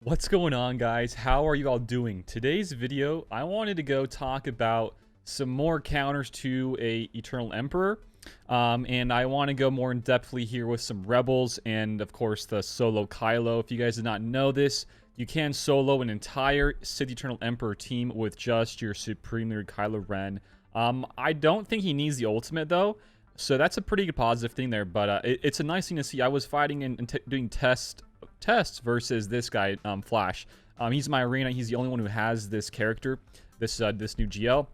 What's going on, guys? How are you all doing? Today's video, I wanted to go talk about some more counters to a Eternal Emperor. And I want to go more in depthly here with some rebels and, of course, the solo Kylo. If you guys did not know this, you can solo an entire Sith Eternal Emperor team with just your Supreme Leader Kylo Ren. I don't think he needs the ultimate, though. So that's a pretty good positive thing there. But it's a nice thing to see. I was fighting and doing tests versus this guy, Flash. He's my arena. He's the only one who has this character, this new GL,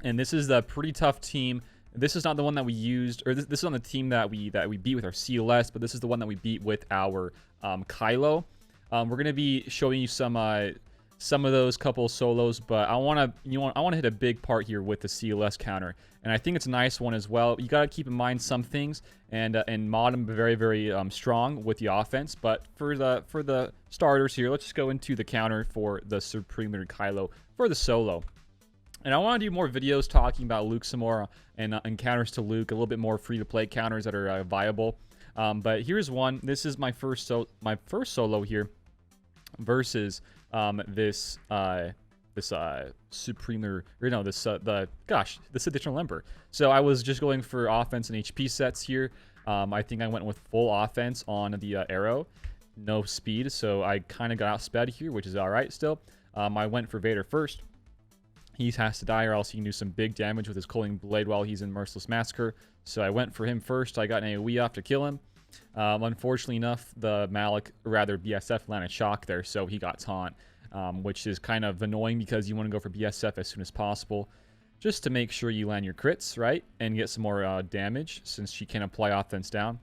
and this is a pretty tough team. This is not the one that we used, or this is on the team that we beat with our CLS, but this is the one that we beat with our Kylo. We're gonna be showing you some of those couple solos, but I want to hit a big part here with the CLS counter, and I think it's a nice one as well. You got to keep in mind some things and mod them very strong with the offense. But for the starters here, let's just go into the counter for the Supreme Leader Kylo for the solo. And I want to do more videos talking about Luke some more and counters to Luke, a little bit more free-to-play counters that are viable. But here's one. This is my first solo here versus this Supreme Leader, or no, this the Sith Eternal Emperor. So I was just going for offense and HP sets here. I think I went with full offense on the arrow, no speed, so I kind of got outsped here, which is all right still. I went for Vader first. He has to die or else he can do some big damage with his Coaling Blade while he's in Merciless Massacre. So I went for him first. I got an AoE off to kill him. Unfortunately enough, the BSF landed shock there, so he got taunt, which is kind of annoying because you want to go for BSF as soon as possible, just to make sure you land your crits, right, and get some more damage, since she can apply offense down.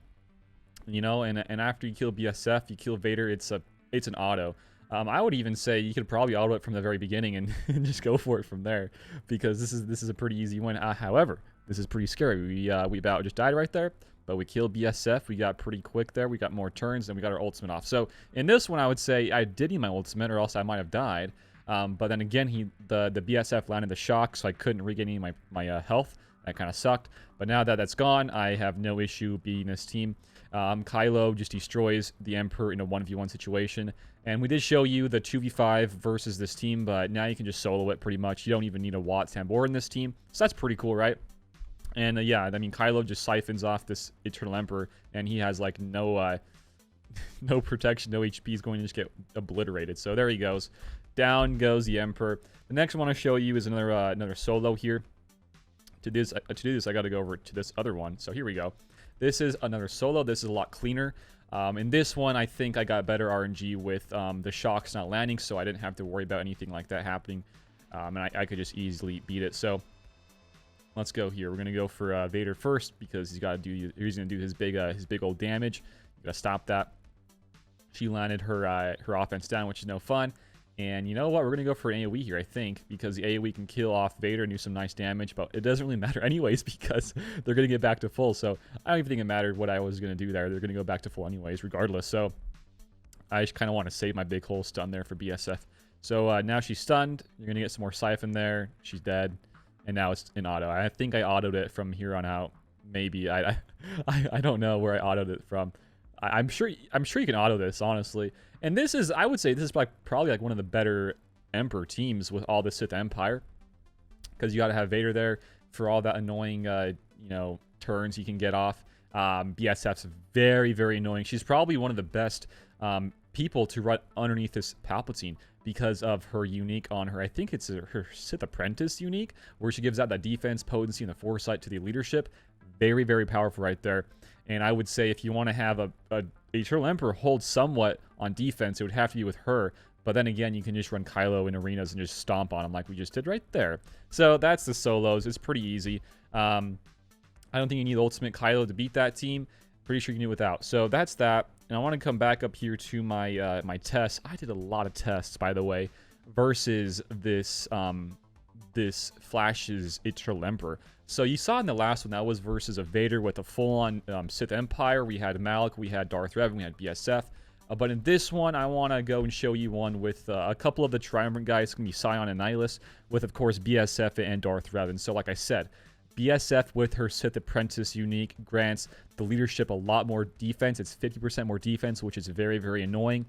You know, and after you kill BSF, you kill Vader, it's an auto. I would even say you could probably auto it from the very beginning and just go for it from there, because this is a pretty easy win. However, this is pretty scary. We about just died right there, but we killed BSF. We got pretty quick there. We got more turns, and we got our ultimate off. So in this one, I would say I did need my ultimate, or else I might have died. But then again, the BSF landed the shock, so I couldn't regain any of my health. That kind of sucked. But now that that's gone, I have no issue beating this team. Kylo just destroys the Emperor in a 1v1 situation. And we did show you the 2v5 versus this team, but now you can just solo it pretty much. You don't even need a Watt Tambor in this team. So that's pretty cool, right? And yeah, I mean, Kylo just siphons off this Eternal Emperor, and he has like no protection, no HP. He's going to just get obliterated. So there he goes. Down goes the Emperor. The next one I want to show you is another solo here. To do this, I got to go over to this other one. So here we go. This is another solo. This is a lot cleaner. In this one, I think I got better RNG with the shocks not landing, so I didn't have to worry about anything like that happening. And I could just easily beat it. So let's go here. We're gonna go for Vader first, because he's gonna do his big old damage. You gotta stop that. She landed her offense down, which is no fun. And you know what? We're going to go for an AoE here, I think, because the AoE can kill off Vader and do some nice damage, but it doesn't really matter anyways because they're going to get back to full. So I don't even think it mattered what I was going to do there. They're going to go back to full anyways, regardless. So I just kind of want to save my big hole stun there for BSF. So now she's stunned. You're going to get some more siphon there. She's dead. And now it's in auto. I think I autoed it from here on out. Maybe. I don't know where I autoed it from. I'm sure you can auto this, honestly. And this is, I would say, this is probably like one of the better Emperor teams with all the Sith Empire, because you got to have Vader there for all that annoying, you know, turns he can get off. BSF's very annoying. She's probably one of the best people to run underneath this Palpatine because of her unique on her. I think it's her Sith Apprentice unique, where she gives out that defense, potency, and the foresight to the leadership. Very powerful right there. And I would say if you want to have a Eternal Emperor hold somewhat on defense, it would have to be with her. But then again, you can just run Kylo in arenas and just stomp on him like we just did right there. So that's the solos. It's pretty easy. I don't think you need Ultimate Kylo to beat that team. Pretty sure you can do it without. So that's that. And I want to come back up here to my my tests. I did a lot of tests, by the way, versus this this Flash's Eternal Emperor. So you saw in the last one, that was versus a Vader with a full-on Sith Empire. We had Malak, we had Darth Revan, we had BSF. But in this one, I want to go and show you one with a couple of the Triumvirate guys. It's going to be Sion and Nihilus, with, of course, BSF and Darth Revan. So like I said, BSF with her Sith Apprentice unique grants the leadership a lot more defense. It's 50% more defense, which is very annoying.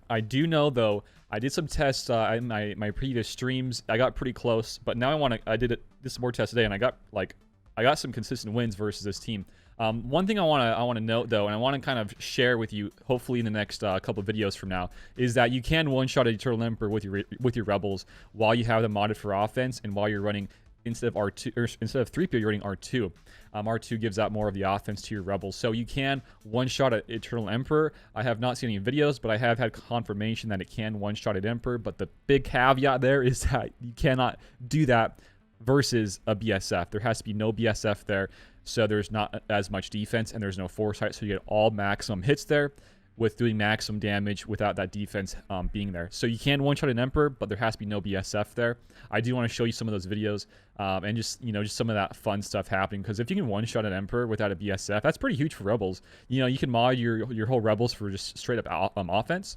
I do know though, I did some tests in my previous streams. I got pretty close, but now I did this more test today, and I got some consistent wins versus this team. One thing I want to note though, and I want to kind of share with you, hopefully in the next couple of videos from now, is that you can one-shot a Eternal Emperor with your rebels while you have them modded for offense, and while you're running instead of R2 or instead of 3PO, you're running R2. R2 gives out more of the offense to your rebels, so you can one-shot an Eternal Emperor. I have not seen any videos, but I have had confirmation that it can one-shot an Emperor. But the big caveat there is that you cannot do that versus a BSF. There has to be no BSF there, so there's not as much defense, and there's no foresight, so you get all maximum hits there with doing maximum damage without that defense being there. So you can one-shot an Emperor, but there has to be no BSF there. I do want to show you some of those videos and just some of that fun stuff happening, because if you can one-shot an Emperor without a BSF, that's pretty huge for Rebels. You can mod your whole Rebels for just straight up offense.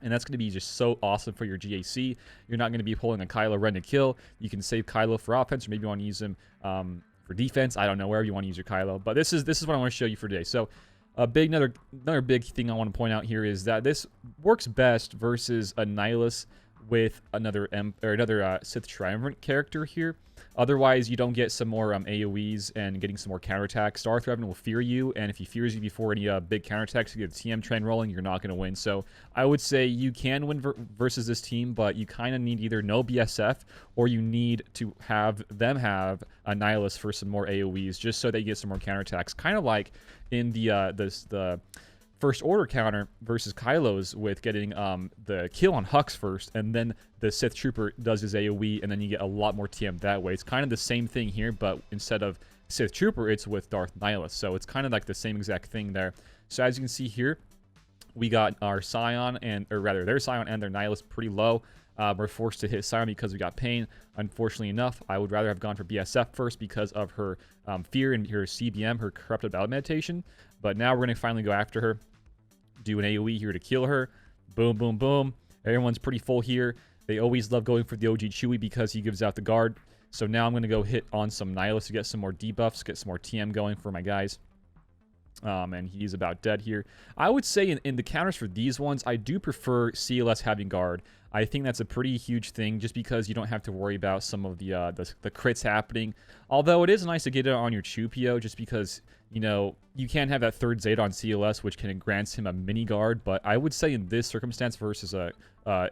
And that's going to be just so awesome for your GAC. You're not going to be pulling a Kylo Ren to kill. You can save Kylo for offense, or maybe you want to use him for defense. I don't know, wherever you want to use your Kylo. But this is what I want to show you for today. So another big thing I want to point out here is that this works best versus a Nihilus with another Sith Triumvirate character here. Otherwise, you don't get some more AoEs and getting some more counterattacks. Darth Revan will fear you, and if he fears you before any big counterattacks, you get the TM train rolling, you're not going to win. So I would say you can win versus this team, but you kind of need either no BSF, or you need to have them have a Nihilus for some more AoEs, just so that you get some more counterattacks. Kind of like in the First Order counter versus Kylo's, with getting the kill on Hux first, and then the Sith Trooper does his AoE, and then you get a lot more TM that way. It's kind of the same thing here, but instead of Sith Trooper, it's with Darth Nihilus. So it's kind of like the same exact thing there. So as you can see here, we got our Scion, their Scion and their Nihilus pretty low. We're forced to hit Scion because we got Pain. Unfortunately enough, I would rather have gone for BSF first because of her fear and her CBM, her Corrupted Battle Meditation. But now we're going to finally go after her, do an AoE here to kill her. Boom, boom, boom. Everyone's pretty full here. They always love going for the OG Chewie because he gives out the guard. So now I'm going to go hit on some Nihilus to get some more debuffs, get some more TM going for my guys. And he's about dead here. I would say in the counters for these ones, I do prefer CLS having guard. I think that's a pretty huge thing, just because you don't have to worry about some of the crits happening. Although it is nice to get it on your Chupio, just because you can have that third Zeta on CLS, which can grant him a mini guard. But I would say in this circumstance versus a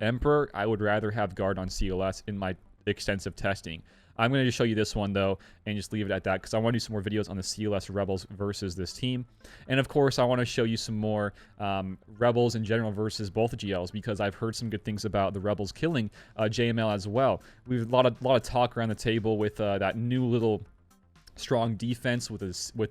Emperor, I would rather have guard on CLS in my extensive testing. I'm going to just show you this one, though, and just leave it at that, because I want to do some more videos on the CLS Rebels versus this team. And, of course, I want to show you some more Rebels in general versus both GLs, because I've heard some good things about the Rebels killing JML as well. We've a lot of talk around the table with that new little strong defense with a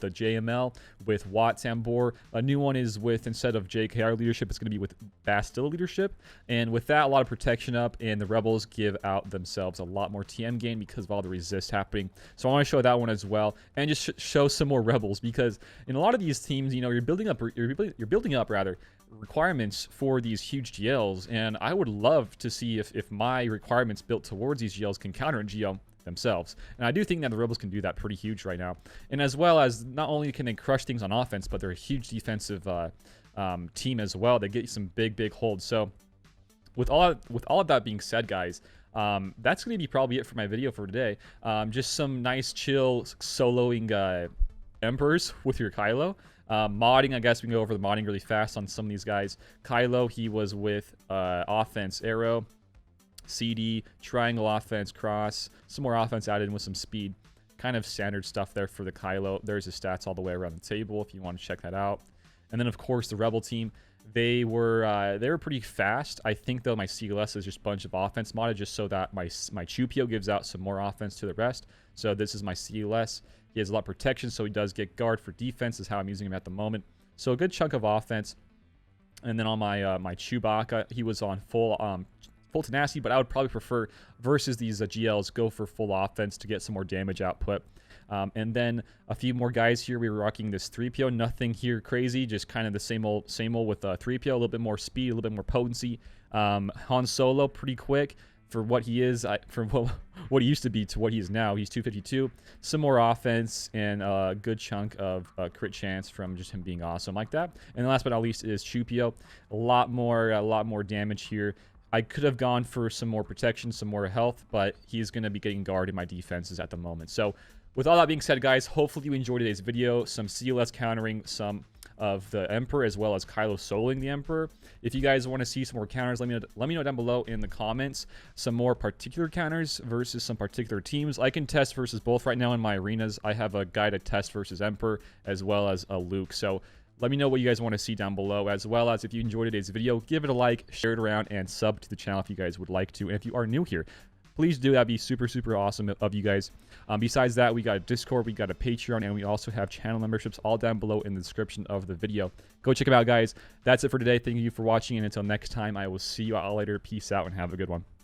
JML, with Wat Tambor. A new one is with, instead of JKR leadership, it's going to be with Bastilla leadership. And with that, a lot of protection up, and the Rebels give out themselves a lot more TM gain because of all the resist happening. So I want to show that one as well, and just show some more Rebels, because in a lot of these teams, you're building up requirements for these huge GLs, and I would love to see if my requirements built towards these GLs can counter a GL themselves. And I do think that the Rebels can do that pretty huge right now. And as well as, not only can they crush things on offense, but they're a huge defensive team as well. They get you some big holds. So with all of that being said, guys, that's going to be probably it for my video for today. Just some nice chill soloing Emperors with your Kylo. Modding, I guess we can go over the modding really fast on some of these guys. Kylo, he was with offense arrow, CD, triangle offense, cross, some more offense added in with some speed. Kind of standard stuff there for the Kylo. There's his stats all the way around the table if you want to check that out. And then, of course, the Rebel team, they were pretty fast. I think, though, my CLS is just a bunch of offense modded just so that my Chupio gives out some more offense to the rest. So this is my CLS. He has a lot of protection, so he does get guard for defense is how I'm using him at the moment. So a good chunk of offense. And then on my my Chewbacca, he was on full tenacity, but I would probably prefer versus these GLs go for full offense to get some more damage output. And then a few more guys here. We were rocking this 3PO. Nothing here crazy, just kind of the same old with 3PO. A little bit more speed, a little bit more potency. Han Solo, pretty quick. for what he is, from what he used to be to what he is now. He's 252. Some more offense and a good chunk of crit chance from just him being awesome like that. And last but not least is Chupio. A lot more damage here. I could have gone for some more protection, some more health, but he's going to be getting guard in my defenses at the moment. So with all that being said, guys, hopefully you enjoyed today's video. Some CLS countering some of the Emperor, as well as Kylo soloing the Emperor. If you guys want to see some more counters, let me know down below in the comments some more particular counters versus some particular teams. I can test versus both right now in my arenas. I have a guy to test versus Emperor, as well as a Luke. So let me know what you guys want to see down below, as well as if you enjoyed today's video, give it a like, share it around, and sub to the channel if you guys would like to. And if you are new here, please do. That'd be super awesome of you guys. Besides that, we got a Discord, we got a Patreon, and we also have channel memberships all down below in the description of the video. Go check them out, guys. That's it for today. Thank you for watching, and until next time, I will see you all later. Peace out, and have a good one.